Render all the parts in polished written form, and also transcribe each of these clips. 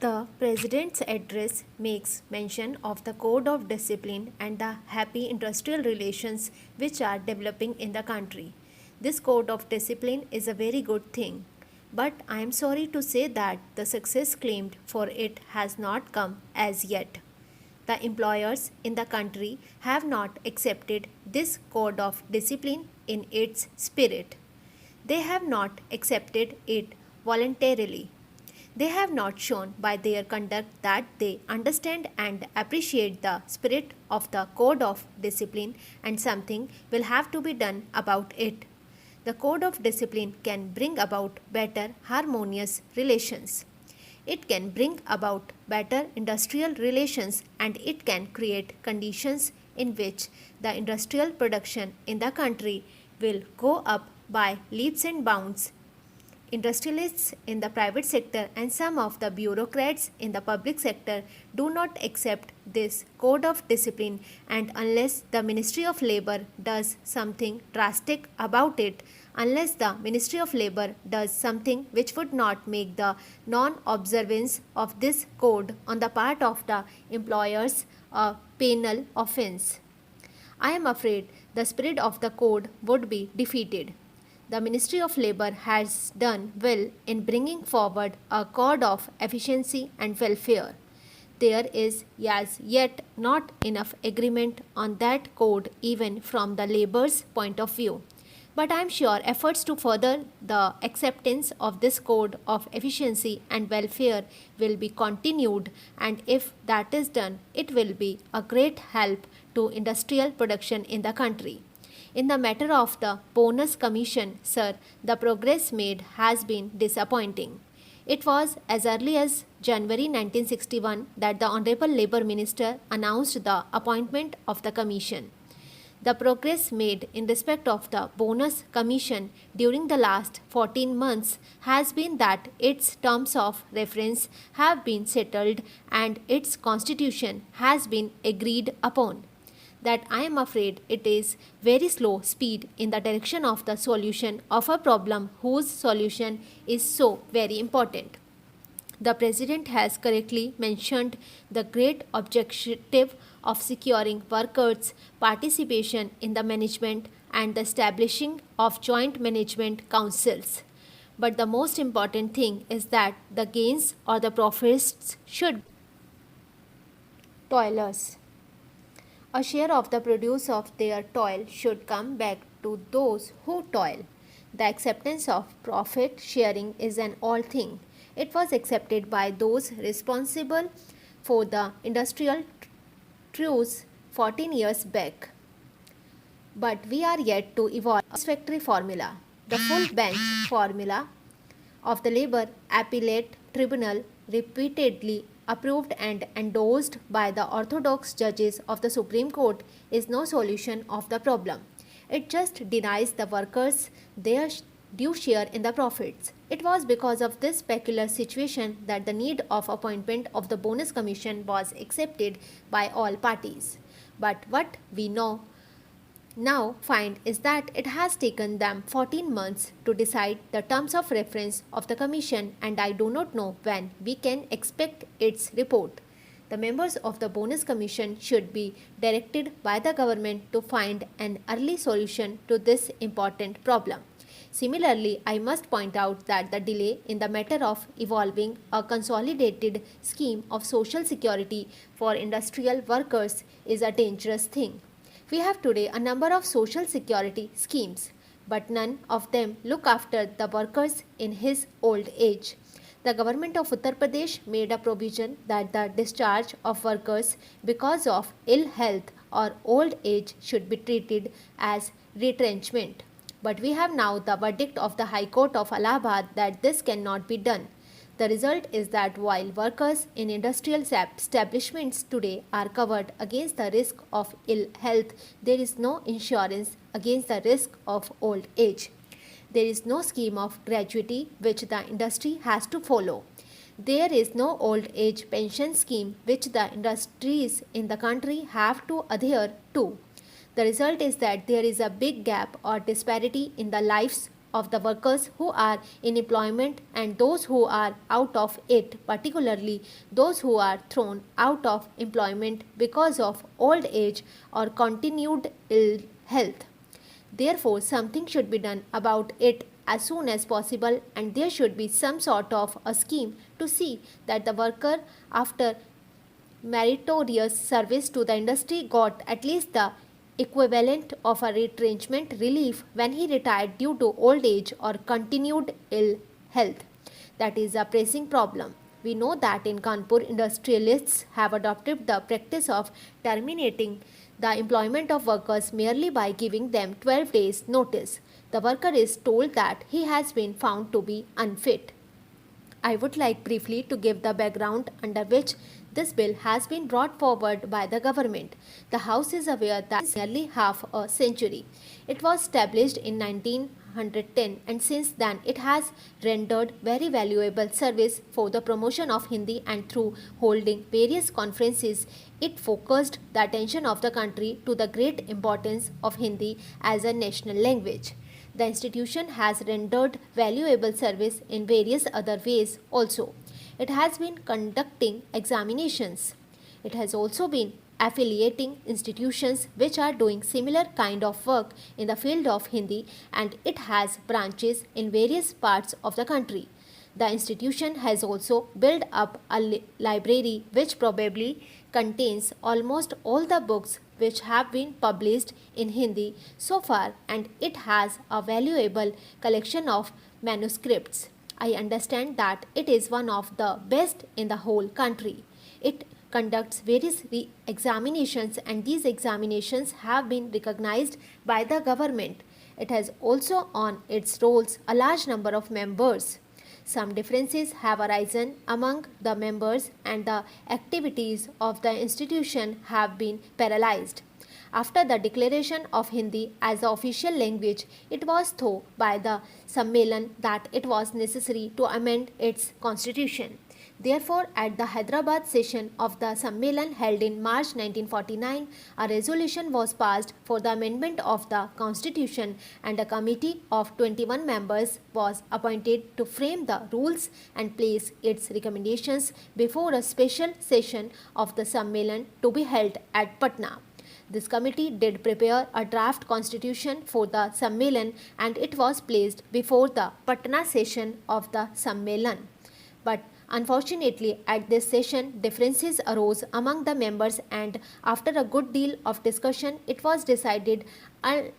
The President's address makes mention of the code of discipline and the happy industrial relations which are developing in the country. This code of discipline is a very good thing, but I am sorry to say that the success claimed for it has not come as yet. The employers in the country have not accepted this code of discipline in its spirit. They have not accepted it voluntarily. They have not shown by their conduct that they understand and appreciate the spirit of the code of discipline, and something will have to be done about it. The code of discipline can bring about better harmonious relations. It can bring about better industrial relations, and it can create conditions in which the industrial production in the country will go up by leaps and bounds. Industrialists in the private sector and some of the bureaucrats in the public sector do not accept this code of discipline, and unless the Ministry of Labor does something drastic about it, unless the Ministry of Labor does something which would not make the non-observance of this code on the part of the employers a penal offense, I am afraid the spirit of the code would be defeated. The Ministry of Labor has done well in bringing forward a code of efficiency and welfare. There is as yet not enough agreement on that code even from the labor's point of view. But I am sure efforts to further the acceptance of this code of efficiency and welfare will be continued, and if that is done, it will be a great help to industrial production in the country. In the matter of the bonus commission, sir, the progress made has been disappointing. It was as early as January 1961 that the Honorable Labour Minister announced the appointment of the commission. The progress made in respect of the bonus commission during the last 14 months has been that its terms of reference have been settled and its constitution has been agreed upon. That I am afraid it is very slow speed in the direction of the solution of a problem whose solution is so very important. The President has correctly mentioned the great objective of securing workers' participation in the management and the establishing of joint management councils. But the most important thing is that the gains or the profits should be toilers. A share of the produce of their toil should come back to those who toil. The acceptance of profit sharing is an all thing. It was accepted by those responsible for the industrial truce 14 years back. But we are yet to evolve a satisfactory formula. The full bench formula of the Labour Appellate Tribunal, repeatedly approved and endorsed by the orthodox judges of the Supreme Court, is no solution of the problem. It just denies the workers their due share in the profits. It was because of this peculiar situation that the need of appointment of the bonus commission was accepted by all parties. But what we now find is that it has taken them 14 months to decide the terms of reference of the commission, and I do not know when we can expect its report. The members of the bonus commission should be directed by the government to find an early solution to this important problem. Similarly, I must point out that the delay in the matter of evolving a consolidated scheme of social security for industrial workers is a dangerous thing. We have today a number of social security schemes, but none of them look after the workers in his old age. The government of Uttar Pradesh made a provision that the discharge of workers because of ill health or old age should be treated as retrenchment. But we have now the verdict of the High Court of Allahabad that this cannot be done. The result is that while workers in industrial establishments today are covered against the risk of ill health, there is no insurance against the risk of old age. There is no scheme of gratuity which the industry has to follow. There is no old age pension scheme which the industries in the country have to adhere to. The result is that there is a big gap or disparity in the lives of the workers who are in employment and those who are out of it, particularly those who are thrown out of employment because of old age or continued ill health. Therefore, something should be done about it as soon as possible, and there should be some sort of a scheme to see that the worker, after meritorious service to the industry, got at least the equivalent of a retrenchment relief when he retired due to old age or continued ill health. That is a pressing problem. We know that in Kanpur, industrialists have adopted the practice of terminating the employment of workers merely by giving them 12 days notice. The worker is told that he has been found to be unfit. I would like briefly to give the background under which this bill has been brought forward by the government. The House is aware that it's nearly half a century. It was established in 1910 and since then it has rendered very valuable service for the promotion of Hindi, and through holding various conferences it focused the attention of the country to the great importance of Hindi as a national language. The institution has rendered valuable service in various other ways also. It has been conducting examinations. It has also been affiliating institutions which are doing similar kind of work in the field of Hindi, and it has branches in various parts of the country. The institution has also built up a library which probably contains almost all the books which have been published in Hindi so far, and it has a valuable collection of manuscripts. I understand that it is one of the best in the whole country. It conducts various examinations, and these examinations have been recognized by the government. It has also on its rolls a large number of members. Some differences have arisen among the members, and the activities of the institution have been paralyzed. After the declaration of Hindi as the official language, it was thought by the Sammelan that it was necessary to amend its constitution. Therefore, at the Hyderabad session of the Sammelan held in March 1949, a resolution was passed for the amendment of the constitution, and a committee of 21 members was appointed to frame the rules and place its recommendations before a special session of the Sammelan to be held at Patna. This committee did prepare a draft constitution for the Sammelan, and it was placed before the Patna session of the Sammelan. But unfortunately, at this session, differences arose among the members, and after a good deal of discussion, it was decided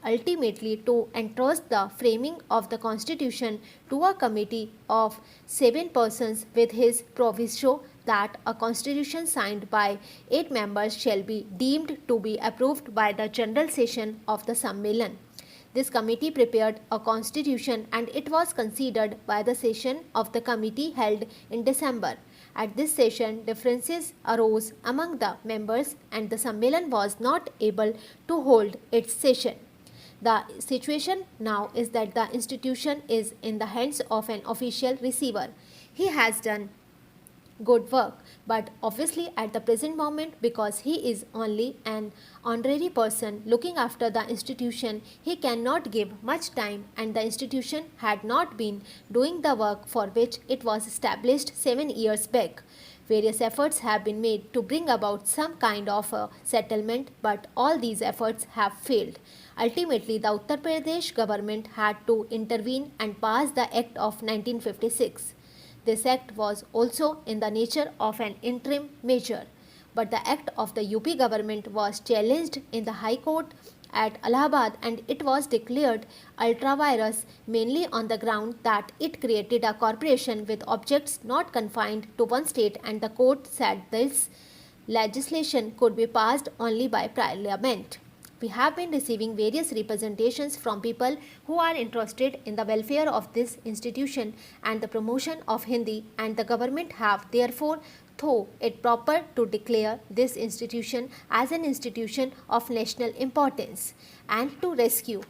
ultimately to entrust the framing of the constitution to a committee of 7 persons with his proviso that a constitution signed by 8 members shall be deemed to be approved by the general session of the Sammelan. This committee prepared a constitution, and it was considered by the session of the committee held in December. At this session, differences arose among the members, and the Sammelan was not able to hold its session. The situation now is that the institution is in the hands of an official receiver. He has done good work, but obviously at the present moment, because he is only an honorary person looking after the institution, he cannot give much time, and the institution had not been doing the work for which it was established 7 years back. Various efforts have been made to bring about some kind of a settlement, but all these efforts have failed. Ultimately, the Uttar Pradesh government had to intervene and pass the Act of 1956. This act was also in the nature of an interim measure, but the act of the UP government was challenged in the High Court at Allahabad, and it was declared ultra virus mainly on the ground that it created a corporation with objects not confined to one state, and the court said this legislation could be passed only by parliament. We have been receiving various representations from people who are interested in the welfare of this institution and the promotion of Hindi, and the government have therefore thought it proper to declare this institution as an institution of national importance and to rescue